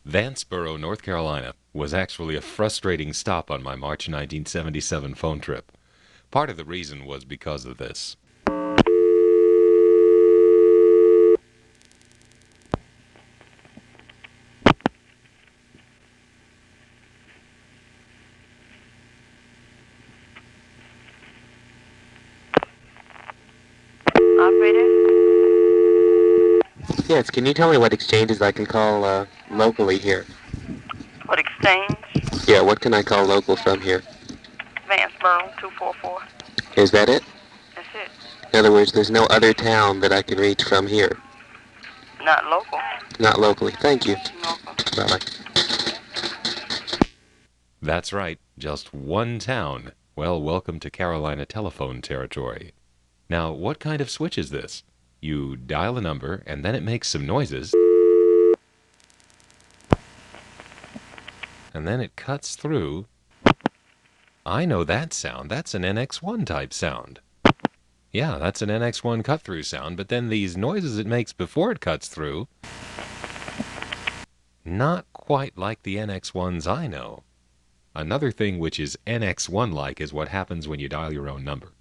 Vanceboro, North Carolina, was actually a frustrating stop on my March 1977 phone trip. Part of the reason was because of this. Operator? Yes, can you tell me what exchanges I can call locally here? What exchange? Yeah, what can I call local from here? Vanceboro, 244. Is that it? That's it. In other words, there's no other town that I can reach from here. Not local. Not locally. Thank you. Local. Bye-bye. That's right, just one town. Well, welcome to Carolina telephone territory. Now, what kind of switch is this? You dial a number, and then it makes some noises, and then it cuts through. I know that sound. That's an NX1 type sound. Yeah, that's an NX1 cut-through sound, but then these noises it makes before it cuts through, not quite like the NX1s I know. Another thing which is NX1-like is what happens when you dial your own number.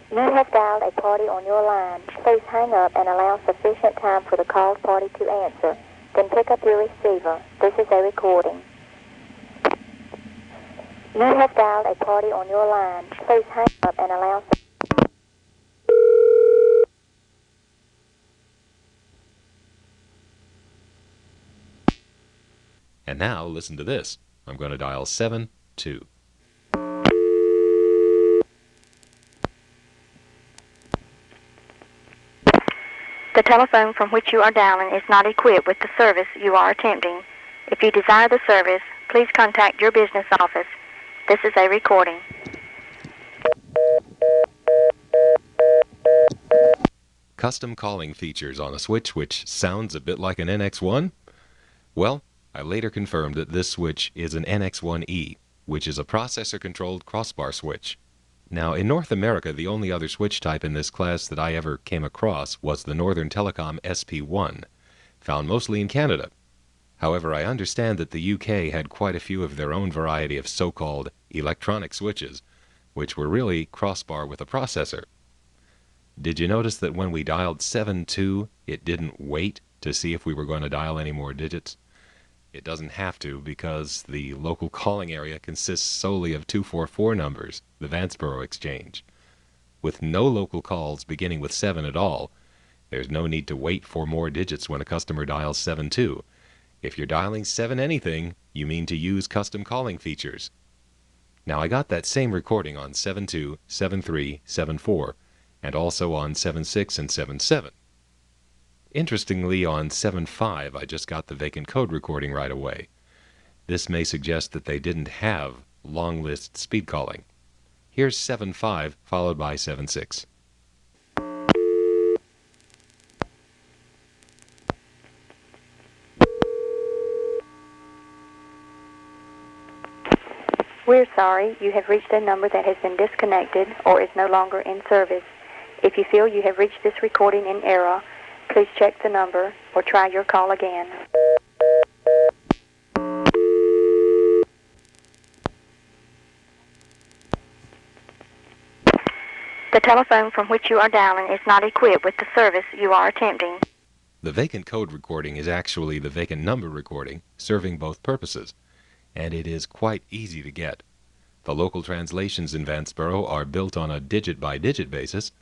You have dialed a party on your line. Please hang up and allow sufficient time for the called party to answer. Then pick up your receiver. This is a recording. You have dialed a party on your line. Please hang up and allow... And now, listen to this. I'm going to dial 72. The telephone from which you are dialing is not equipped with the service you are attempting. If you desire the service, please contact your business office. This is a recording. Custom calling features on a switch which sounds a bit like an NX1? Well, I later confirmed that this switch is an NX1-E, which is a processor-controlled crossbar switch. Now, in North America, the only other switch type in this class that I ever came across was the Northern Telecom SP1, found mostly in Canada. However, I understand that the UK had quite a few of their own variety of so-called electronic switches, which were really crossbar with a processor. Did you notice that when we dialed 72, it didn't wait to see if we were going to dial any more digits? It doesn't have to because the local calling area consists solely of 244 numbers, the Vanceboro exchange. With no local calls beginning with 7 at all, there's no need to wait for more digits when a customer dials 72. If you're dialing 7 anything, you mean to use custom calling features. Now, I got that same recording on 72, 73, 74, and also on 76 and 77. Interestingly, on 7.5, I just got the vacant code recording right away. This may suggest that they didn't have long list speed calling. Here's 7.5 followed by 7.6. We're sorry, you have reached a number that has been disconnected or is no longer in service. If you feel you have reached this recording in error, please check the number or try your call again. The telephone from which you are dialing is not equipped with the service you are attempting. The vacant code recording is actually the vacant number recording, serving both purposes, and it is quite easy to get. The local translations in Vanceboro are built on a digit-by-digit basis,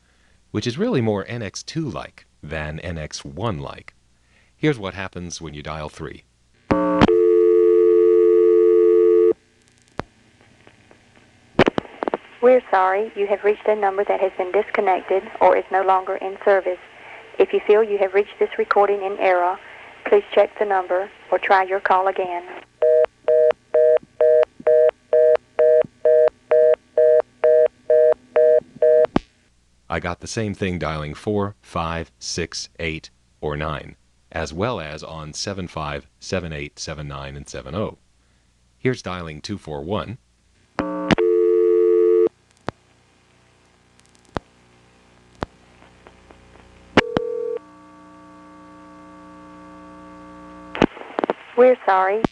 which is really more NX2-like than NX1-like. Here's what happens when you dial 3. We're sorry, you have reached a number that has been disconnected or is no longer in service. If you feel you have reached this recording in error, please check the number or try your call again. I got the same thing dialing 4, 5, 6, 8, or 9. as well as on 75, 78, 79, and 70. Here's dialing 241. We're sorry.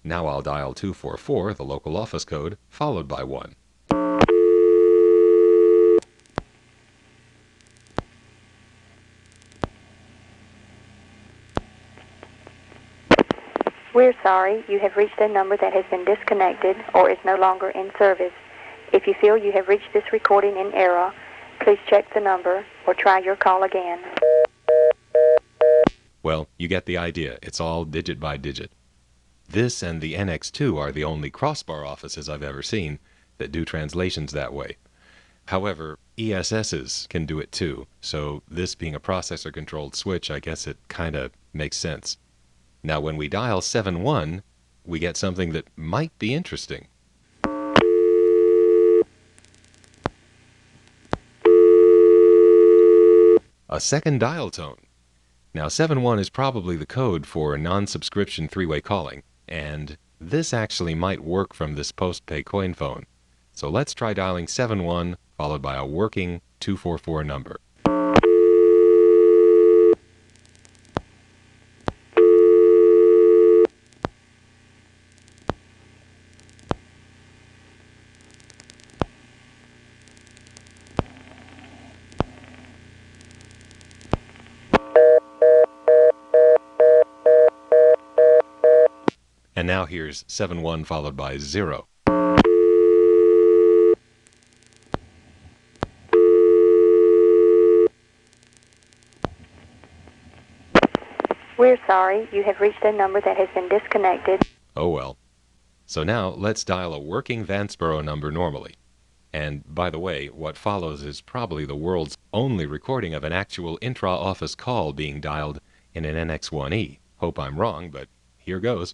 Now I'll dial 244, the local office code, followed by 1. We're sorry. You have reached a number that has been disconnected or is no longer in service. If you feel you have reached this recording in error, please check the number or try your call again. Well, you get the idea. It's all digit by digit. This and the NX2 are the only crossbar offices I've ever seen that do translations that way. However, ESSs can do it too, so this being a processor-controlled switch, I guess it kind of makes sense. Now, when we dial 71, we get something that might be interesting. A second dial tone. Now, 71 is probably the code for non-subscription three-way calling, and this actually might work from this post-pay coin phone. So let's try dialing 71 followed by a working 244 number. And now here's 71 followed by 0. We're sorry. You have reached a number that has been disconnected. Oh well. So now let's dial a working Vanceboro number normally. And by the way, what follows is probably the world's only recording of an actual intra-office call being dialed in an NX1-E. Hope I'm wrong, but here goes.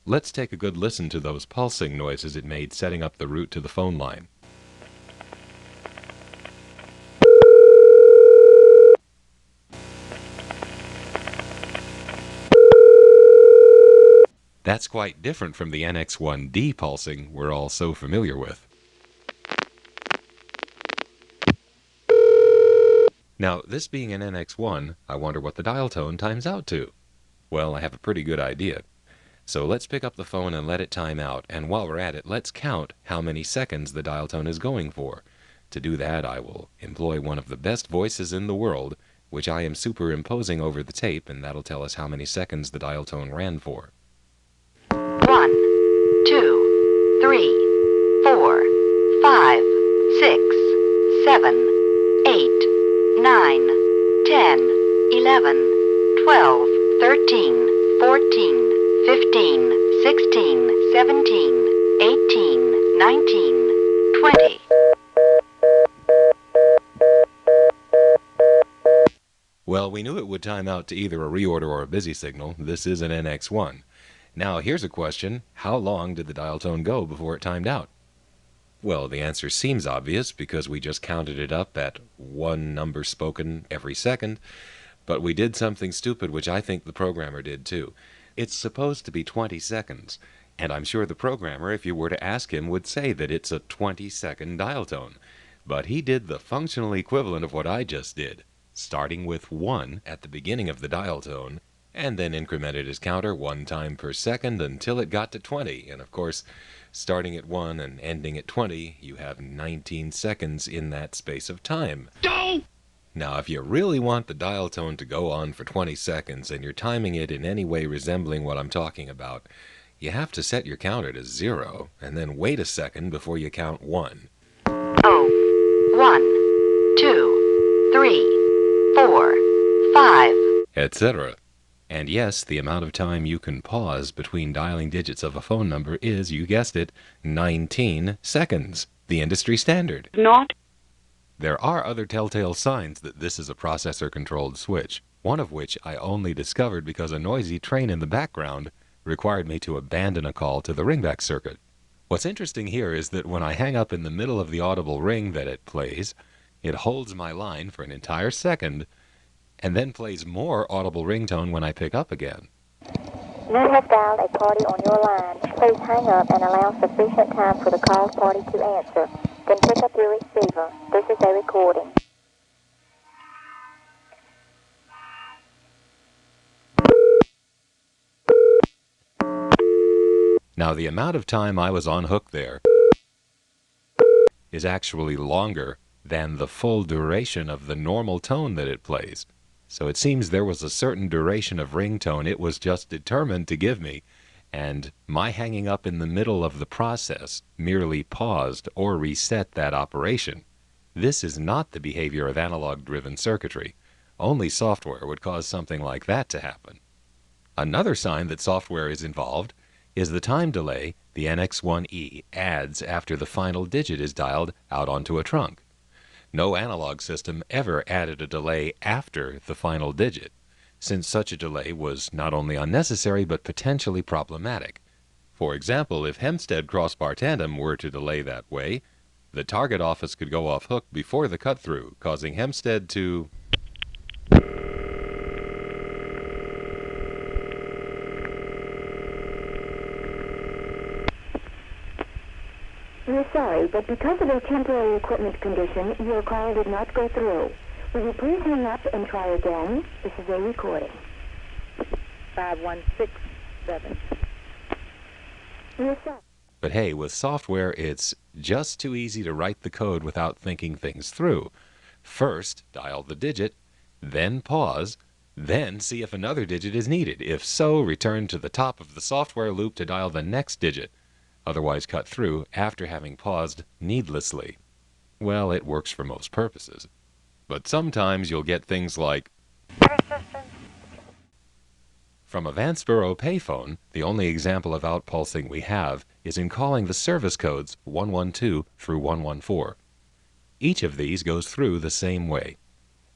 Let's take a good listen to those pulsing noises it made setting up the route to the phone line. That's quite different from the NX1-D pulsing we're all so familiar with. Now, this being an NX1, I wonder what the dial tone times out to. Well, I have a pretty good idea. So let's pick up the phone and let it time out, and while we're at it, let's count how many seconds the dial tone is going for. To do that, I will employ one of the best voices in the world, which I am superimposing over the tape, and that'll tell us how many seconds the dial tone ran for. 1, 2, 3, 4, 5, 6, 7, 8, 9, 10, 11, 12, 13, 14, 15, 16, 17, 18, 19, 20. Well, we knew it would time out to either a reorder or a busy signal. This is an NX1. Now, here's a question. How long did the dial tone go before it timed out? Well, the answer seems obvious because we just counted it up at one number spoken every second, but we did something stupid which I think the programmer did too. It's supposed to be 20 seconds, and I'm sure the programmer, if you were to ask him, would say that it's a 20-second dial tone. But he did the functional equivalent of what I just did, starting with 1 at the beginning of the dial tone, and then incremented his counter 1 time per second until it got to 20. And of course, starting at 1 and ending at 20, you have 19 seconds in that space of time. Now, if you really want the dial tone to go on for 20 seconds and you're timing it in any way resembling what I'm talking about, you have to set your counter to 0 and then wait a second before you count 1. 0, 1, 2, 3, 4, 5. Etc. And yes, the amount of time you can pause between dialing digits of a phone number is, you guessed it, 19 seconds, the industry standard. Not. There are other telltale signs that this is a processor-controlled switch, one of which I only discovered because a noisy train in the background required me to abandon a call to the ringback circuit. What's interesting here is that when I hang up in the middle of the audible ring that it plays, it holds my line for an entire second and then plays more audible ringtone when I pick up again. You have dialed a party on your line. Please hang up and allow sufficient time for the called party to answer. Then pick up your receiver. This is a recording. Now, the amount of time I was on hook there is actually longer than the full duration of the normal tone that it plays. So it seems there was a certain duration of ringtone it was just determined to give me, and my hanging up in the middle of the process merely paused or reset that operation. This is not the behavior of analog-driven circuitry. Only software would cause something like that to happen. Another sign that software is involved is the time delay the NX1-E adds after the final digit is dialed out onto a trunk. No analog system ever added a delay after the final digit, since such a delay was not only unnecessary but potentially problematic. For example, if Hempstead crossbar tandem were to delay that way, the target office could go off hook before the cut-through, causing Hempstead to... We're sorry, but because of a temporary equipment condition, your call did not go through. Will you please hang up and try again? This is a recording. 5167. We're sorry. But hey, with software, it's just too easy to write the code without thinking things through. First, dial the digit, then pause, then see if another digit is needed. If so, return to the top of the software loop to dial the next digit. Otherwise cut through after having paused needlessly. Well, it works for most purposes. But sometimes you'll get things like, from a Vanceboro payphone, the only example of outpulsing we have is in calling the service codes 112 through 114. Each of these goes through the same way.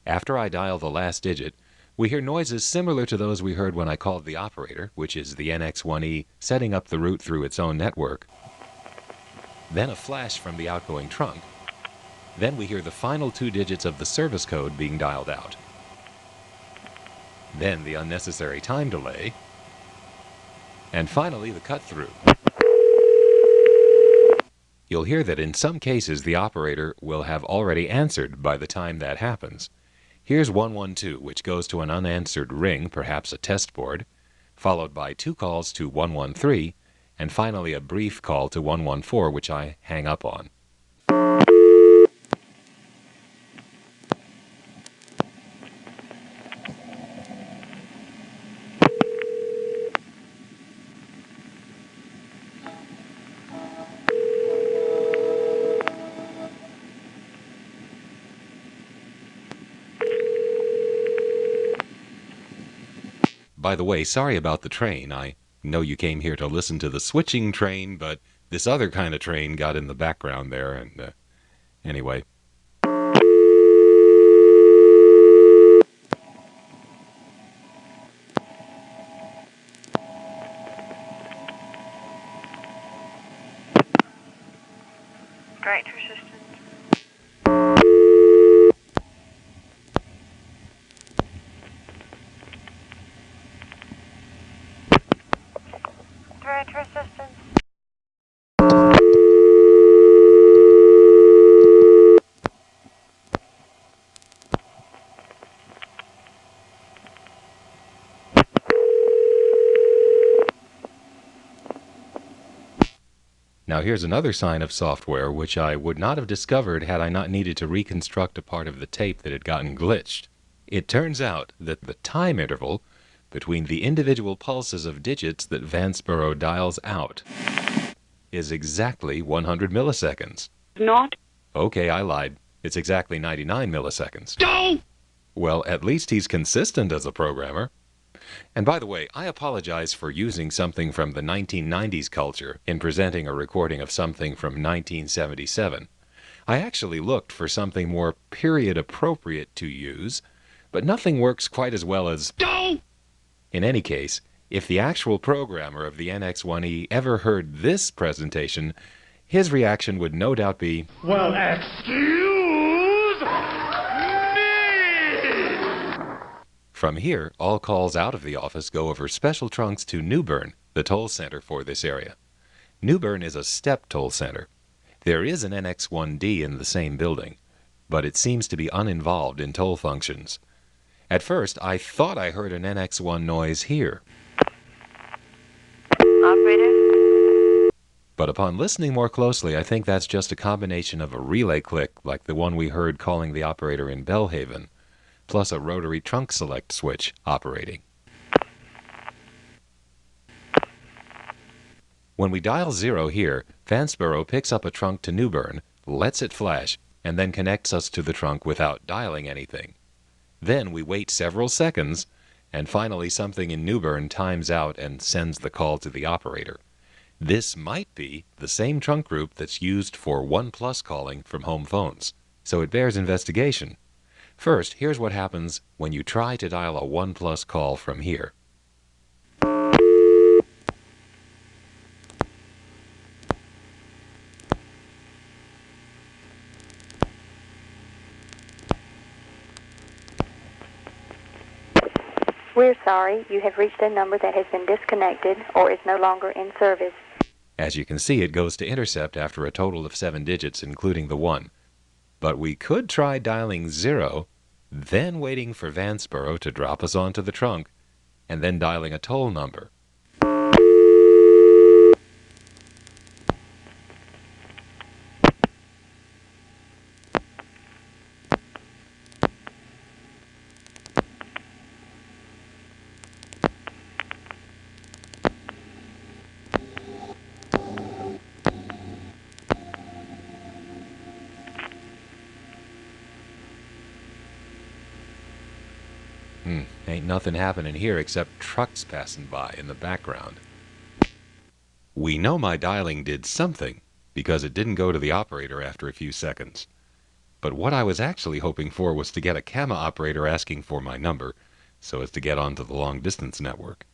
After I dial the last digit, we hear noises similar to those we heard when I called the operator, which is the NX1-E setting up the route through its own network. Then a flash from the outgoing trunk. Then we hear the final two digits of the service code being dialed out. Then the unnecessary time delay. And finally the cut-through. You'll hear that in some cases the operator will have already answered by the time that happens. Here's 112, which goes to an unanswered ring, perhaps a test board, followed by two calls to 113, and finally a brief call to 114, which I hang up on. By the way, sorry about the train. I know you came here to listen to the switching train, but this other kind of train got in the background there, and anyway. Great persistence. Great persistence. Now here's another sign of software which I would not have discovered had I not needed to reconstruct a part of the tape that had gotten glitched. It turns out that the time interval between the individual pulses of digits that Vanceboro dials out is exactly 100 milliseconds. Not. Okay, I lied. It's exactly 99 milliseconds. Don't! Well, at least he's consistent as a programmer. And by the way, I apologize for using something from the 1990s culture in presenting a recording of something from 1977. I actually looked for something more period appropriate to use, but nothing works quite as well as... In any case, if the actual programmer of the NX1-E ever heard this presentation, his reaction would no doubt be, Well, excuse me! From here, all calls out of the office go over special trunks to New Bern, the toll center for this area. New Bern is a step toll center. There is an NX1-D in the same building, but it seems to be uninvolved in toll functions. At first, I thought I heard an NX1 noise here. Operator? But upon listening more closely, I think that's just a combination of a relay click like the one we heard calling the operator in Bellhaven, plus a rotary trunk select switch operating. When we dial 0 here, Vanceboro picks up a trunk to New Bern, lets it flash, and then connects us to the trunk without dialing anything. Then we wait several seconds, and finally something in New Bern times out and sends the call to the operator. This might be the same trunk group that's used for 1+ calling from home phones, so it bears investigation. First, here's what happens when you try to dial a 1+ call from here. We're sorry, you have reached a number that has been disconnected or is no longer in service. As you can see, it goes to intercept after a total of 7 digits, including the 1. But we could try dialing 0, then waiting for Vanceboro to drop us onto the trunk, and then dialing a toll number. Ain't nothing happening here except trucks passing by in the background. We know my dialing did something, because it didn't go to the operator after a few seconds. But what I was actually hoping for was to get a CAMA operator asking for my number, so as to get onto the long-distance network.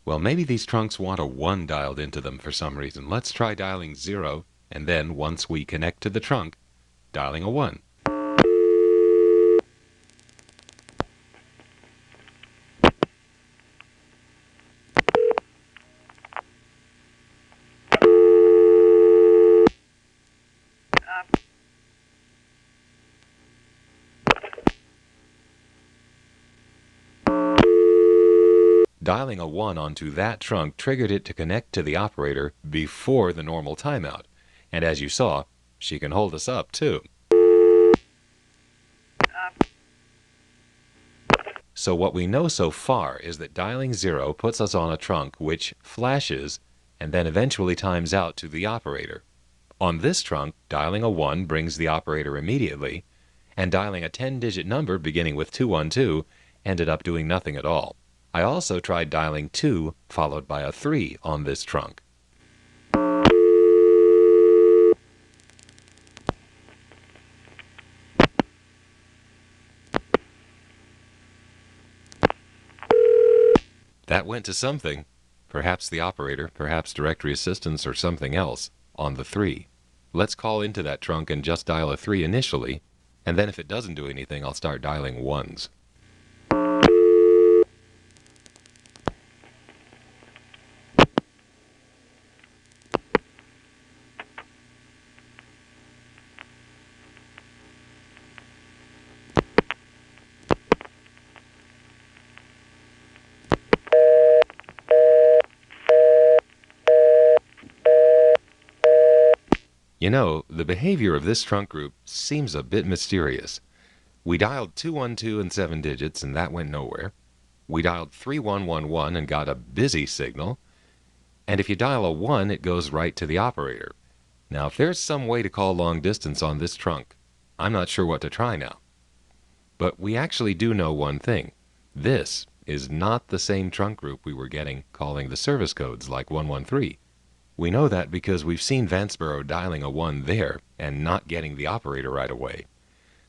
Well, maybe these trunks want a 1 dialed into them for some reason. Let's try dialing 0, and then, once we connect to the trunk, dialing a 1. Dialing a 1 onto that trunk triggered it to connect to the operator before the normal timeout. And as you saw, she can hold us up too. So what we know so far is that dialing 0 puts us on a trunk which flashes and then eventually times out to the operator. On this trunk, dialing a 1 brings the operator immediately, and dialing a 10-digit number beginning with 212 ended up doing nothing at all. I also tried dialing 2 followed by a 3 on this trunk. That went to something. Perhaps the operator, perhaps directory assistance or something else, on the 3. Let's call into that trunk and just dial a 3 initially, and then if it doesn't do anything, I'll start dialing 1s. You know, the behavior of this trunk group seems a bit mysterious. We dialed 212 and 7 digits, and that went nowhere. We dialed 3111 and got a busy signal. And if you dial a 1, it goes right to the operator. Now, if there's some way to call long distance on this trunk, I'm not sure what to try now. But we actually do know one thing. This is not the same trunk group we were getting calling the service codes like 113. We know that because we've seen Vanceboro dialing a 1 there and not getting the operator right away.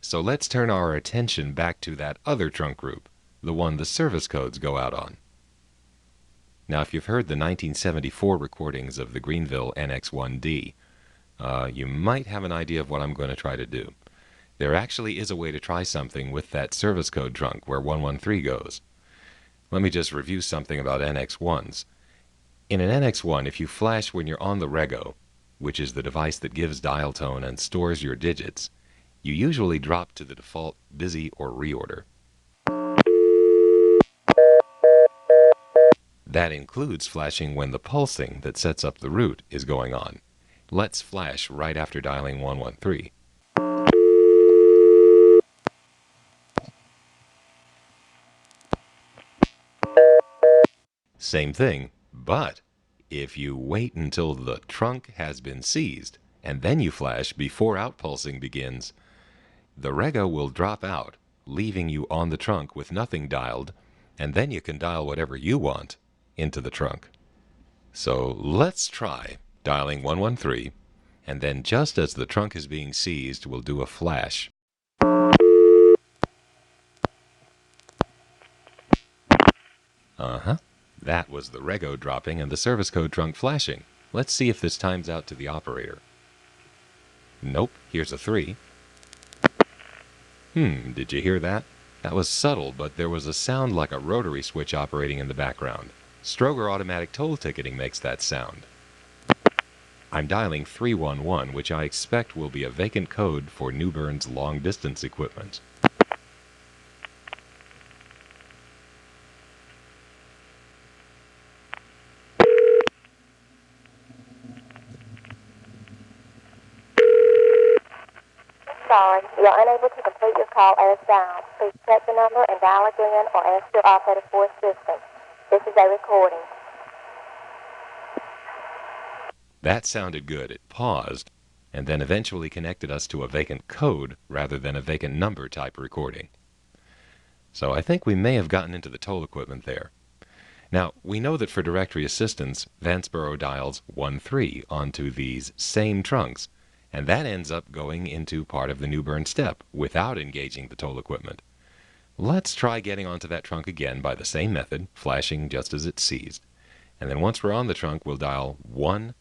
So let's turn our attention back to that other trunk group, the one the service codes go out on. Now, if you've heard the 1974 recordings of the Greenville NX1-D, you might have an idea of what I'm going to try to do. There actually is a way to try something with that service code trunk where 113 goes. Let me just review something about NX1s. In an NX1, if you flash when you're on the rego, which is the device that gives dial tone and stores your digits, you usually drop to the default busy or reorder. That includes flashing when the pulsing that sets up the route is going on. Let's flash right after dialing 113. Same thing, but if you wait until the trunk has been seized and then you flash before outpulsing begins, the rego will drop out, leaving you on the trunk with nothing dialed, and then you can dial whatever you want into the trunk. So let's try dialing 113, and then just as the trunk is being seized, we'll do a flash. That was the rego dropping and the service code trunk flashing. Let's see if this times out to the operator. Nope, here's a 3. Did you hear that? That was subtle, but there was a sound like a rotary switch operating in the background. Stroger automatic toll ticketing makes that sound. I'm dialing 311, which I expect will be a vacant code for New Bern's long-distance equipment. Sorry, you're unable to complete your call as dialed. Please check the number and dial again or ask your operator for assistance. This is a recording. That sounded good. It paused, and then eventually connected us to a vacant code rather than a vacant number type recording. So I think we may have gotten into the toll equipment there. Now, we know that for directory assistance, Vanceboro dials 13 onto these same trunks, and that ends up going into part of the New Bern step without engaging the toll equipment. Let's try getting onto that trunk again by the same method, flashing just as it's seized. And then once we're on the trunk, we'll dial 10.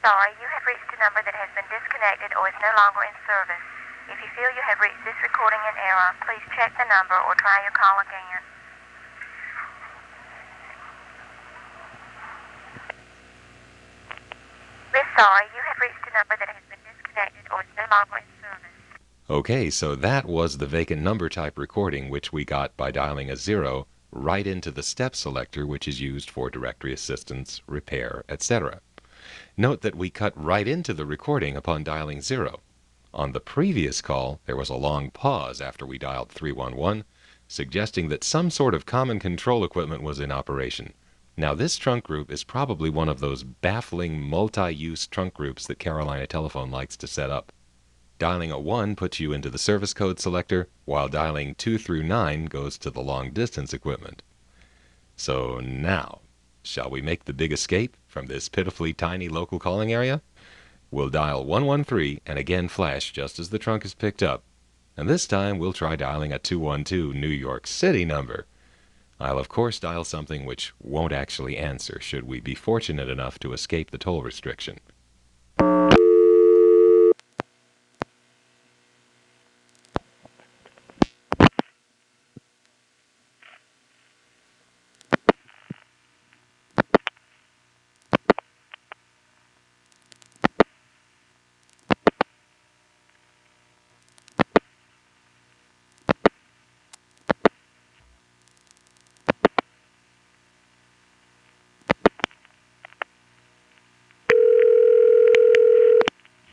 Sorry, you have reached a number that has been disconnected or is no longer in service. If you feel you have reached this recording in error, please check the number or try your call again. We're sorry, you have reached a number that has been disconnected or is no longer in service. Okay, so that was the vacant number type recording, which we got by dialing a 0 right into the step selector, which is used for directory assistance, repair, etc. Note that we cut right into the recording upon dialing 0. On the previous call, there was a long pause after we dialed 311, suggesting that some sort of common control equipment was in operation. Now, this trunk group is probably one of those baffling multi-use trunk groups that Carolina Telephone likes to set up. Dialing a 1 puts you into the service code selector, while dialing 2 through 9 goes to the long-distance equipment. So now, shall we make the big escape from this pitifully tiny local calling area? We'll dial 113 and again flash just as the trunk is picked up. And this time we'll try dialing a 212 New York City number. I'll of course dial something which won't actually answer should we be fortunate enough to escape the toll restriction.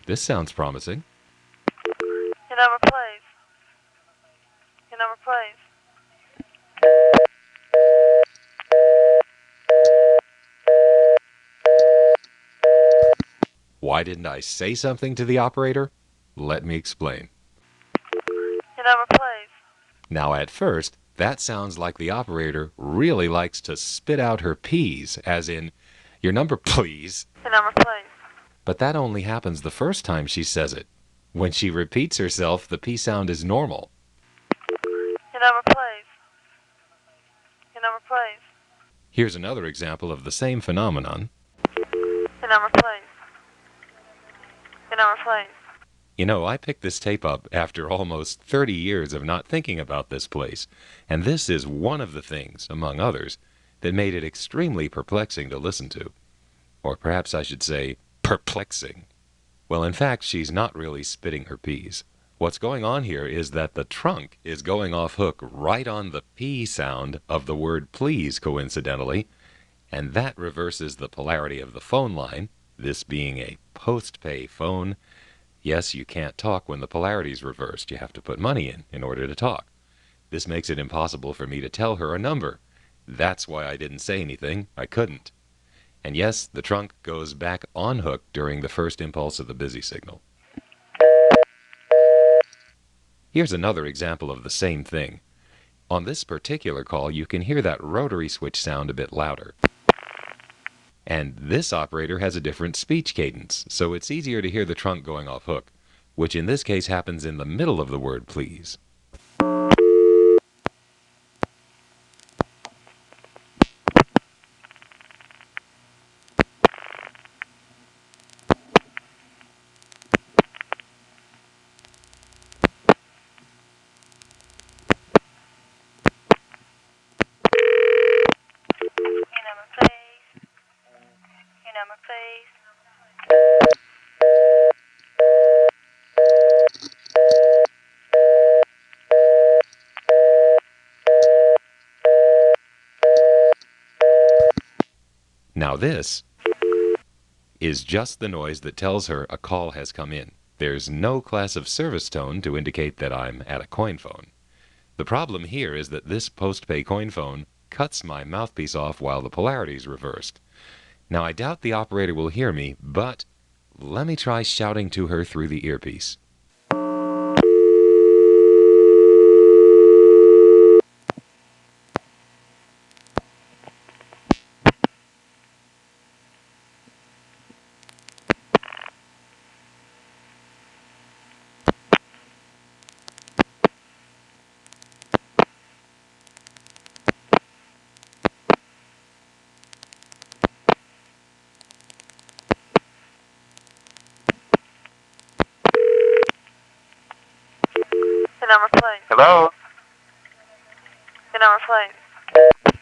This sounds promising. number, please. Why didn't I say something to the operator? Let me explain. Your number, please. Now, at first, that sounds like the operator really likes to spit out her P's, as in, your number, please. Your number, please. But that only happens the first time she says it. When she repeats herself, the P sound is normal. Your number, please. Your number, please. Here's another example of the same phenomenon. Your number, please. Your number, please. You know, I picked this tape up after almost 30 years of not thinking about this place, and this is one of the things, among others, that made it extremely perplexing to listen to. Or perhaps I should say, perplexing. Well, in fact, she's not really spitting her P's. What's going on here is that the trunk is going off hook right on the P sound of the word please, coincidentally, and that reverses the polarity of the phone line, this being a post-pay phone. Yes, you can't talk when the polarity's reversed. You have to put money in order to talk. This makes it impossible for me to tell her a number. That's why I didn't say anything. I couldn't. And yes, the trunk goes back on hook during the first impulse of the busy signal. Here's another example of the same thing. On this particular call, you can hear that rotary switch sound a bit louder. And this operator has a different speech cadence, so it's easier to hear the trunk going off hook, which in this case happens in the middle of the word please. Your number, please. Your number, please. Now this is just the noise that tells her a call has come in. There's no class of service tone to indicate that I'm at a coin phone. The problem here is that this post-pay coin phone cuts my mouthpiece off while the polarity is reversed. Now I doubt the operator will hear me, but let me try shouting to her through the earpiece. Your number, please. Hello? Your number, please.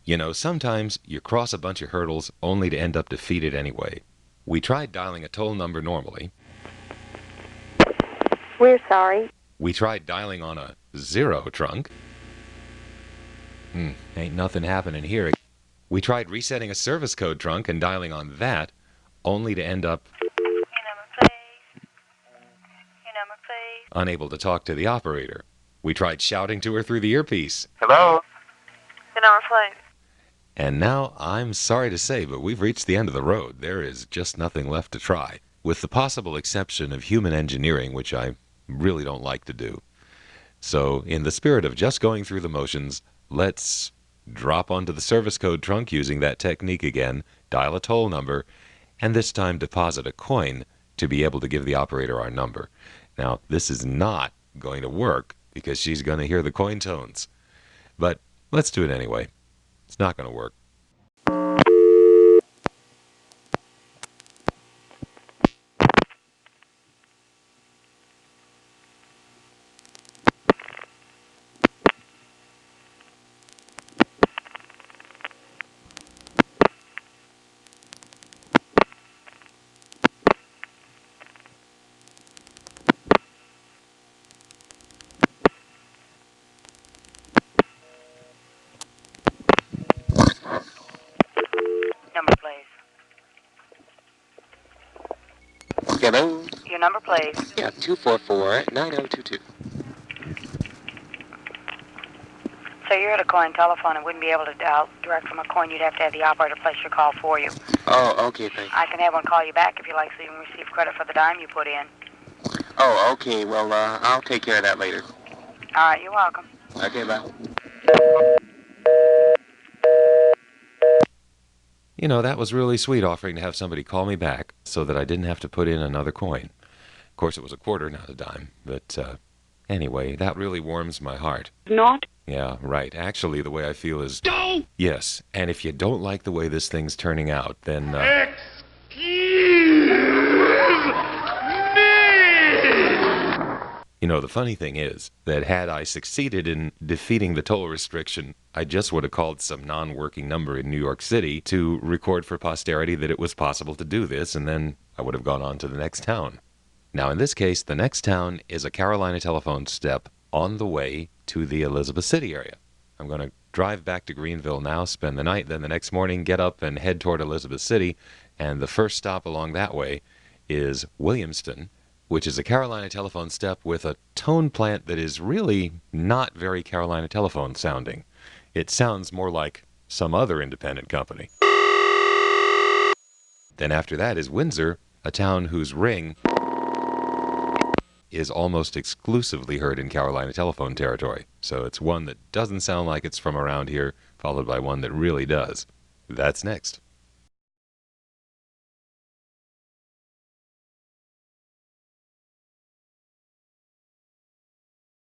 You know, sometimes you cross a bunch of hurdles only to end up defeated anyway. We tried dialing a toll number normally. We're sorry. We tried dialing on a 0 trunk. Ain't nothing happening here. We tried resetting a service code trunk and dialing on that, only to end up Your number, please. Your number, please. unable to talk to the operator. We tried shouting to her through the earpiece. Hello? Your number, please. And now, I'm sorry to say, but we've reached the end of the road. There is just nothing left to try, with the possible exception of human engineering, which I really don't like to do. So, in the spirit of just going through the motions, let's drop onto the service code trunk using that technique again, dial a toll number, and this time deposit a coin to be able to give the operator our number. Now, this is not going to work because she's going to hear the coin tones. But let's do it anyway. It's not going to work. Number, please. Hello? Your number, please. Yeah, 244-9022. So you're at a coin telephone and wouldn't be able to dial direct from a coin. You'd have to have the operator place your call for you. Oh, okay, thanks. I can have one call you back if you like, so you can receive credit for the dime you put in. Oh, okay. Well, I'll take care of that later. All right, you're welcome. Okay, bye. You know, that was really sweet, offering to have somebody call me back so that I didn't have to put in another coin. Of course, it was a quarter, not a dime. But anyway, that really warms my heart. Not? Yeah, right. Actually, the way I feel is... Don't! Yes, and if you don't like the way this thing's turning out, then... Excuse me! You know, the funny thing is that had I succeeded in defeating the toll restriction, I just would have called some non-working number in New York City to record for posterity that it was possible to do this, and then I would have gone on to the next town. Now, in this case, the next town is a Carolina telephone step on the way to the Elizabeth City area. I'm going to drive back to Greenville now, spend the night, then the next morning get up and head toward Elizabeth City, and the first stop along that way is Williamston, which is a Carolina telephone step with a tone plant that is really not very Carolina telephone sounding. It sounds more like some other independent company. Then after that is Windsor, a town whose ring is almost exclusively heard in Carolina telephone territory. So it's one that doesn't sound like it's from around here, followed by one that really does. That's next.